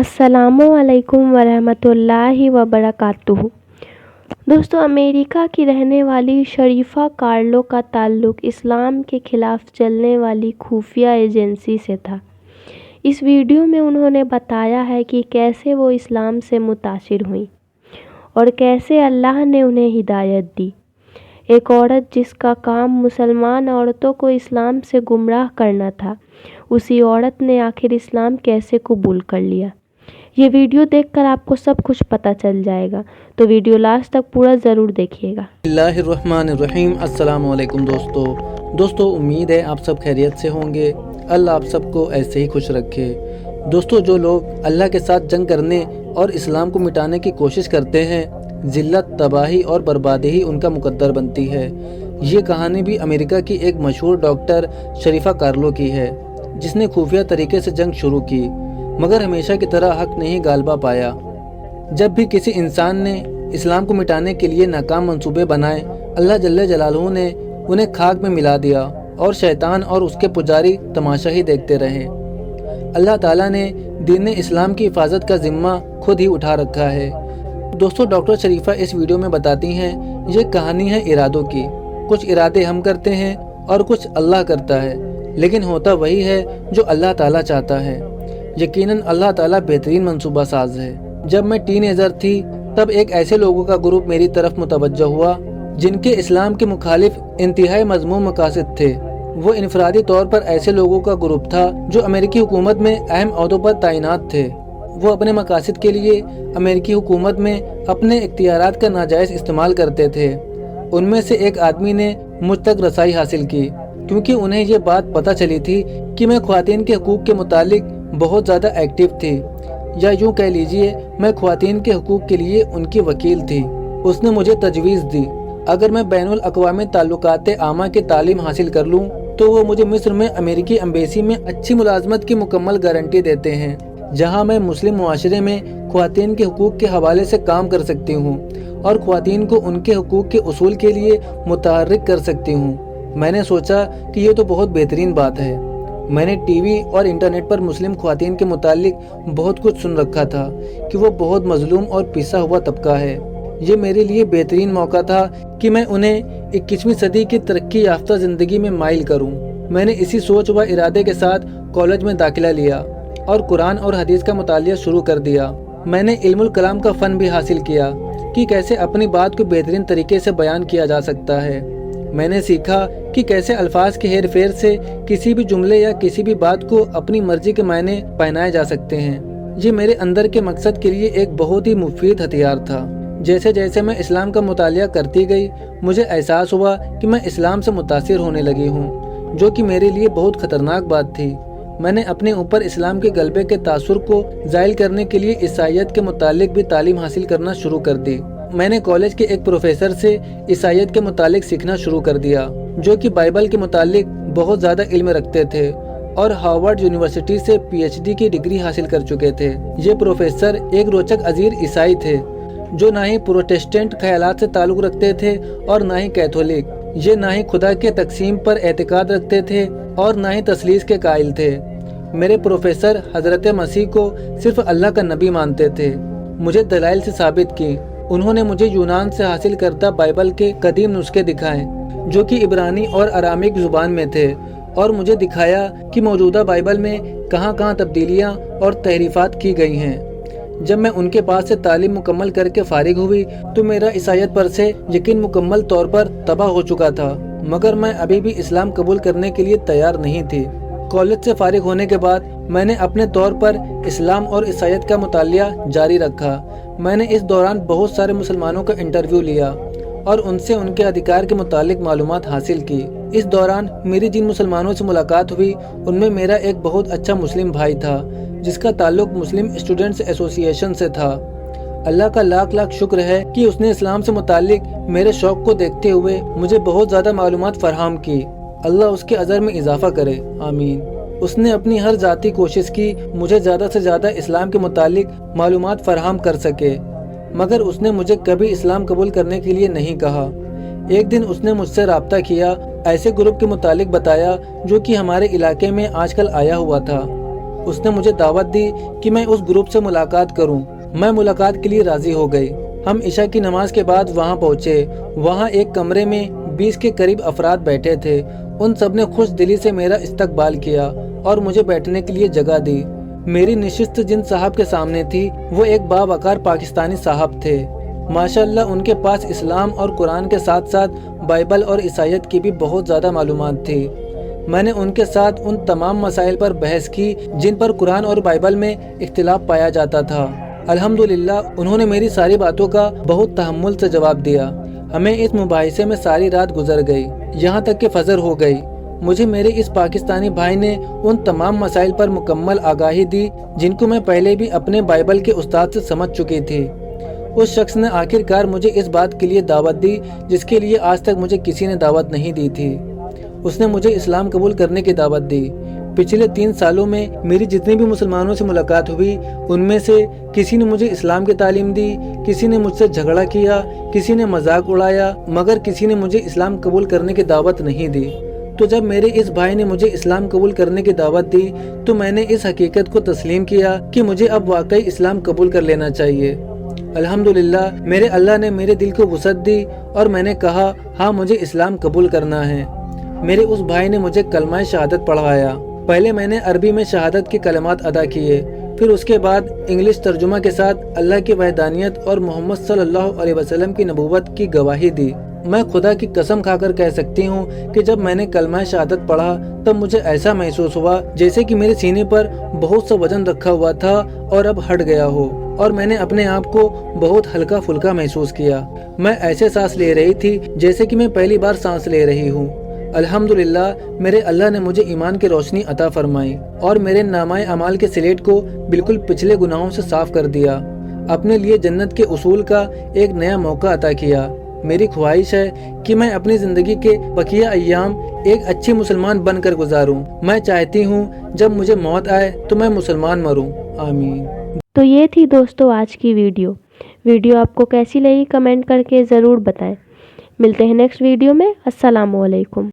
अस्सलामुअलैकुम वरहमतुल्लाहि वबरकातुहू। दोस्तों, अमेरिका की रहने वाली शरीफा कार्लो का ताल्लुक़ इस्लाम के ख़िलाफ़ चलने वाली खुफिया एजेंसी से था। इस वीडियो में उन्होंने बताया है कि कैसे वो इस्लाम से मुतासिर हुईं और कैसे अल्लाह ने उन्हें हिदायत दी। एक औरत जिसका काम मुसलमान औरतों को इस्लाम से गुमराह करना था, उसी औरत ने आखिर इस्लाम कैसे कबूल कर लिया। ये वीडियो देखकर आपको सब कुछ पता चल जाएगा, तो वीडियो लास्ट तक पूरा ज़रूर देखिएगा। बिस्मिल्लाहिर्रहमानिर्रहीम। अस्सलाम वालेकुम दोस्तों, उम्मीद है आप सब खैरियत से होंगे। अल्लाह आप सबको ऐसे ही खुश रखे। दोस्तों, जो लोग अल्लाह के साथ जंग करने और इस्लाम को मिटाने की कोशिश करते हैं, जिल्लत, तबाही और बर्बादी ही उनका मुकद्दर बनती है। ये कहानी भी अमेरिका की एक मशहूर डॉक्टर शरीफा कार्लो की है, जिसने खुफिया तरीके से जंग शुरू की, मगर हमेशा की तरह हक नहीं गालबा पाया। जब भी किसी इंसान ने इस्लाम को मिटाने के लिए नाकाम मंसूबे बनाए, अल्लाह जल्ले जलालहू ने उन्हें खाक में मिला दिया और शैतान और उसके पुजारी तमाशा ही देखते रहे। अल्लाह ताला ने दीन इस्लाम की हिफाजत का ज़िम्मा खुद ही उठा रखा है। दोस्तों, डॉक्टर शरीफा इस वीडियो में बताती हैं, ये कहानी है इरादों की। कुछ इरादे हम करते हैं और कुछ अल्लाह करता है, लेकिन होता वही है जो अल्लाह ताला चाहता है। यकीनन अल्लाह ताला बेहतरीन मंसूबा साज है। जब मैं टीनेजर थी, तब एक ऐसे लोगों का ग्रुप मेरी तरफ मुतवज्जह हुआ जिनके इस्लाम के मुखालिफ इंतहाई मज़मूम मकासद थे। वो इनफरादी तौर पर ऐसे लोगों का ग्रुप था जो अमेरिकी हुकूमत में अहम ओहदों पर तैनात थे। वो अपने मकासद के लिए अमेरिकी हुकूमत में अपने इख्तियारात का नाजायज़ इस्तेमाल करते थे। उनमें से एक आदमी ने मुझ तक रसाई हासिल की, क्योंकि उन्हें ये बात पता चली थी कि मैं ख्वातीन के हकूक़ के मुतालिक बहुत ज़्यादा एक्टिव थी, या यूँ कह लीजिए मैं ख्वातीन के हकूक़ के लिए उनकी वकील थी। उसने मुझे तजवीज़ दी, अगर मैं बैनुल अक़वामी ताल्लुकात आमा की तालीम हासिल कर लूँ तो वो मुझे मिस्र में अमेरिकी एम्बेसी में अच्छी मुलाजमत की मुकम्मल गारंटी देते हैं, जहाँ मैं मुस्लिम मुआशरे में ख्वातीन के हकूक़ के हवाले से काम कर सकती हूँ और ख्वातीन को उनके हकूक़ के उसूल के लिए मुतहर्रिक कर सकती हूँ। मैंने सोचा कि ये तो बहुत बेहतरीन बात है। मैंने टीवी और इंटरनेट पर मुस्लिम ख्वातीन के मुतालिक बहुत कुछ सुन रखा था कि वो बहुत मजलूम और पिसा हुआ तबका है। ये मेरे लिए बेहतरीन मौका था कि मैं उन्हें 21वीं सदी की तरक्की याफ्ता ज़िंदगी में माइल करूं। मैंने इसी सोच व इरादे के साथ कॉलेज में दाखिला लिया और कुरान और हदीस का मुतालिया शुरू कर दिया। मैंने इल्मुल कलाम का फ़न भी हासिल किया कि कैसे अपनी बात को बेहतरीन तरीके से बयान किया जा सकता है। मैंने सीखा कि कैसे अल्फाज के हेर फेर से किसी भी जुमले या किसी भी बात को अपनी मर्जी के मायने पहनाए जा सकते हैं। ये मेरे अंदर के मकसद के लिए एक बहुत ही मुफीद हथियार था। जैसे जैसे मैं इस्लाम का मुतालिया करती गई, मुझे एहसास हुआ कि मैं इस्लाम से मुतासिर होने लगी हूँ, जो कि मेरे लिए बहुत ख़तरनाक बात थी। मैंने अपने ऊपर इस्लाम के गलबे के तासुर को ज़ाइल करने के लिए ईसाईयत के मुतालिक भी तालीम हासिल करना शुरू कर दी। मैंने कॉलेज के एक प्रोफेसर से ईसाईयत के मुतालिक सीखना शुरू कर दिया, जो कि बाइबल के मुतालिक बहुत ज़्यादा इल्म रखते थे और हार्वर्ड यूनिवर्सिटी से PhD की डिग्री हासिल कर चुके थे। ये प्रोफेसर एक रोचक अजीर ईसाई थे, जो ना ही प्रोटेस्टेंट ख्यालात से ताल्लुक़ रखते थे और ना ही कैथोलिक। ये ना ही खुदा के तकसीम पर एतकाद रखते थे और ना ही तसलीस के कायल थे। मेरे प्रोफेसर हज़रत मसीह को सिर्फ अल्लाह का नबी मानते थे। मुझे दलाइल से साबित की। उन्होंने मुझे यूनान से हासिल करदा बाइबल के कदीम नुस्खे दिखाए, जो कि इब्रानी और अरामिक ज़ुबान में थे, और मुझे दिखाया कि मौजूदा बाइबल में कहाँ कहाँ तब्दीलियाँ और तहरीफ़ात की गई हैं। जब मैं उनके पास से तालीम मुकम्मल करके फ़ारिग हुई तो मेरा ईसाईयत पर से यकीन मुकम्मल तौर पर तबाह हो चुका था, मगर मैं अभी भी इस्लाम कबूल करने के लिए तैयार नहीं थी। कॉलेज से फ़ारिग होने के बाद मैंने अपने तौर पर इस्लाम और ईसाईयत का मुतालिया जारी रखा। मैंने इस दौरान बहुत सारे मुसलमानों का इंटरव्यू लिया और उनसे उनके अधिकार के मुतालिक मालूमात हासिल की। इस दौरान मेरी जिन मुसलमानों से मुलाकात हुई, उनमें मेरा एक बहुत अच्छा मुस्लिम भाई था, जिसका ताल्लुक़ मुस्लिम स्टूडेंट्स एसोसिएशन से था। अल्लाह का लाख लाख शुक्र है कि उसने इस्लाम से मुतालिक मेरे शौक़ को देखते हुए मुझे बहुत ज़्यादा मालूमात फ़राहम की। अल्लाह उसके अज़र में इजाफ़ा करे, आमीन। उसने अपनी हर ज़ाती कोशिश की मुझे ज़्यादा से ज़्यादा इस्लाम के मुतालिक मालूमात फ़राहम कर सके, मगर उसने मुझे कभी इस्लाम कबूल करने के लिए नहीं कहा। एक दिन उसने मुझसे रब्ता किया, ऐसे ग्रुप के मुतालिक बताया जो कि हमारे इलाके में आजकल आया हुआ था। اس نے مجھے دعوت دی کہ میں اس گروپ سے ملاقات کروں۔ میں ملاقات کے لیے راضی ہو گئی۔ ہم عشاء کی نماز کے بعد وہاں پہنچے۔ وہاں ایک کمرے میں 20 کے قریب افراد بیٹھے تھے۔ ان سب نے خوش دلی سے میرا استقبال کیا اور مجھے بیٹھنے کے لیے جگہ دی۔ میری نشست جن صاحب کے سامنے تھی وہ ایک باوقار پاکستانی صاحب تھے۔ ماشاءاللہ ان کے پاس اسلام اور قرآن کے ساتھ ساتھ بائبل اور عیسائیت کی بھی بہت زیادہ معلومات تھی۔ میں نے ان کے ساتھ ان تمام مسائل پر بحث کی جن پر قرآن اور بائبل میں اختلاف پایا جاتا تھا۔ الحمدللہ انہوں نے میری ساری باتوں کا بہت تحمل سے جواب دیا۔ ہمیں اس مباحثے میں ساری رات گزر گئی، یہاں تک کہ فجر ہو گئی۔ مجھے میرے اس پاکستانی بھائی نے ان تمام مسائل پر مکمل آگاہی دی جن کو میں پہلے بھی اپنے بائبل کے استاد سے سمجھ چکی تھی۔ اس شخص نے آخر کار مجھے اس بات کے لیے دعوت دی جس کے لیے آج تک مجھے کسی نے دعوت نہیں دی تھی۔ اس نے مجھے اسلام قبول کرنے کی دعوت دی۔ پچھلے 3 سالوں میں میری جتنی بھی مسلمانوں سے ملاقات ہوئی ان میں سے کسی نے مجھے اسلام کی تعلیم دی، کسی نے مجھ سے جھگڑا کیا، کسی نے مذاق اڑایا، مگر کسی نے مجھے اسلام قبول کرنے کی دعوت نہیں دی۔ تو جب میرے اس بھائی نے مجھے اسلام قبول کرنے کی دعوت دی تو میں نے اس حقیقت کو تسلیم کیا کہ مجھے اب واقعی اسلام قبول کر لینا چاہیے۔ الحمدللہ میرے اللہ نے میرے دل کو وسعت دی اور میں نے کہا ہاں مجھے اسلام قبول کرنا ہے۔ میرے اس بھائی نے مجھے کلمہ شہادت پڑھوایا۔ پہلے میں نے عربی میں شہادت کے کلمات ادا کیے، پھر اس کے بعد انگلش ترجمہ کے ساتھ اللہ کی وحدانیت اور محمد صلی اللہ علیہ وسلم کی نبوت کی گواہی دی۔ میں خدا کی قسم کھا کر کہہ سکتی ہوں کہ جب میں نے کلمہ شہادت پڑھا تب مجھے ایسا محسوس ہوا جیسے کہ میرے سینے پر بہت سا وزن رکھا ہوا تھا اور اب ہٹ گیا ہو، اور میں نے اپنے آپ کو بہت ہلکا پھلکا محسوس کیا۔ میں ایسے سانس لے رہی تھی جیسے کہ میں پہلی بار سانس لے رہی ہوں۔ الحمدللہ میرے اللہ نے مجھے ایمان کی روشنی عطا فرمائی اور میرے نامہ اعمال کے سلیٹ کو بالکل پچھلے گناہوں سے صاف کر دیا، اپنے لیے جنت کے اصول کا ایک نیا موقع عطا کیا۔ میری خواہش ہے کہ میں اپنی زندگی کے بقیہ ایام ایک اچھی مسلمان بن کر گزاروں۔ میں چاہتی ہوں جب مجھے موت آئے تو میں مسلمان مروں۔ آمین۔ تو یہ تھی دوستو آج کی ویڈیو آپ کو کیسی لگی کمنٹ کر کے ضرور بتائیں۔ ملتے ہیں نیکسٹ ویڈیو میں۔ السلام علیکم۔